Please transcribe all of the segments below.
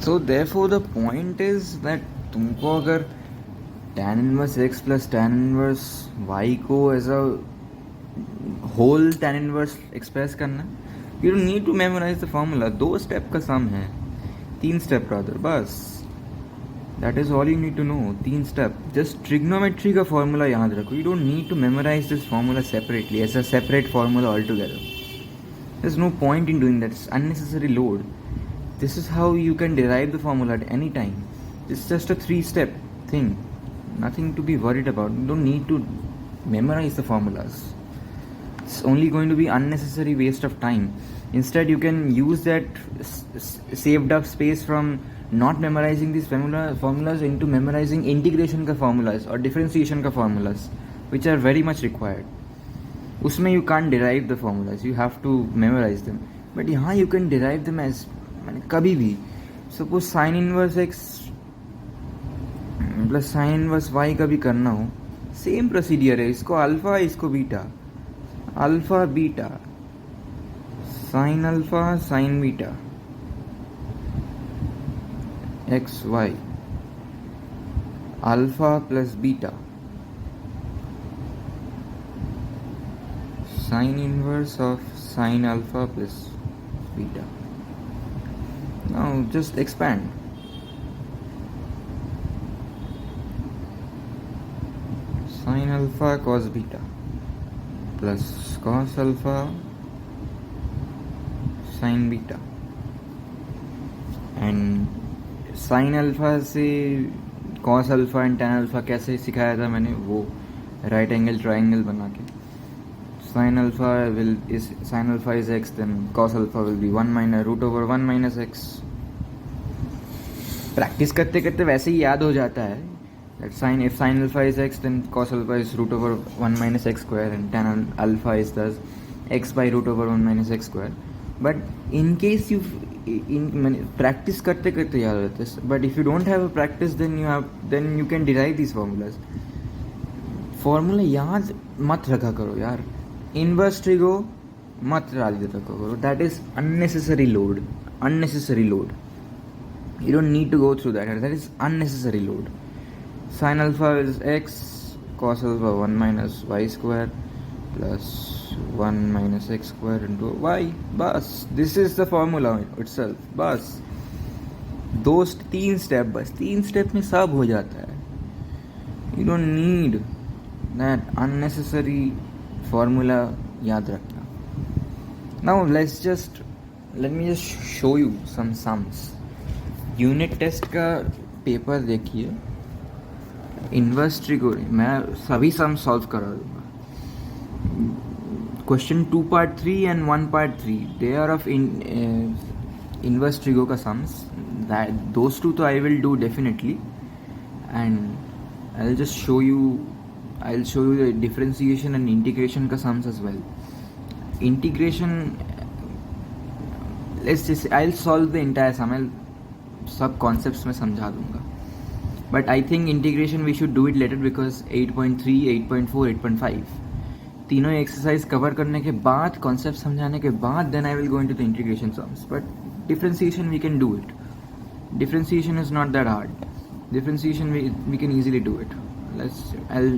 So therefore the point is that तुमको अगर tan inverse x plus tan inverse y को as a whole tan inverse express करना, you don't need to memorize the formula. 2 step का sum है, 3 step rather, बस. That is all you need to know. 3 step. Just trigonometry का formula याद रखो. You don't need to memorize this formula separately as a separate formula altogether. There's no point in doing that. It's unnecessary load. This is how you can derive the formula at any time. It's just a 3-step thing. Nothing to be worried about. You don't need to memorize the formulas. It's only going to be unnecessary waste of time. Instead, you can use that saved up space from not memorizing these formulas into memorizing integration का formulas or differentiation का formulas, which are very much required. उसमें you can't derive the formulas. You have to memorize them. But यहाँ you can derive them as कभी भी. Suppose sin inverse x plus sine inverse Y का भी करना हो, same procedure है. इसको अल्फा, इसको beta, alpha beta, sine alpha sine beta, X Y, alpha plus beta, sine inverse of sine alpha plus beta. Now just expand. sin alpha cos beta plus cos alpha sin beta. And sin alpha से cos alpha and tan alpha कैसे सिखाया था मैंने, वो right angle triangle बना के. sin alpha is x, then cos alpha will be 1 minus root over 1 minus x. Practice करते करते वैसे ही याद हो जाता है. If sin alpha is x, then cos alpha is root over 1 minus x square, and tan alpha is thus x by root over 1 minus x square. But in case you practice करते करते याद रहता है. But if you don't have a practice, then you can derive these formulas. Formula याद मत रखा करो यार. इनवर्स ट्रिगो मत डाल देता करो. That is unnecessary load. You don't need to go through that. That is unnecessary load. Sin alpha is x, cos alpha 1 minus y square plus 1 minus x square into y. बस this is the formula itself. बस 3 step, बस 3 step में सब हो जाता है. You don't need that unnecessary formula याद रखना. Now let me just show you some sums. Unit test का पेपर देखिए. इन्वर्स ट्रिगोनोमेट्री मैं सभी सम सॉल्व करा दूंगा. Question 2 part 3 and 1 part 3 they are of inverse trigo का सम्स. दोज टू तो I will do definitely, and I will just show you the differentiation and integration का sums as well. Integration I will solve the entire sum, सब concepts में समझा दूंगा. But I think integration we should do it later because 8.3, 8.4, 8.5 तीनों exercise cover करने के बाद, concept समझाने के बाद, then I will go into the integration sums. But differentiation we can do it. Differentiation is not that hard. Differentiation we can easily do it. I'll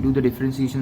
do the differentiation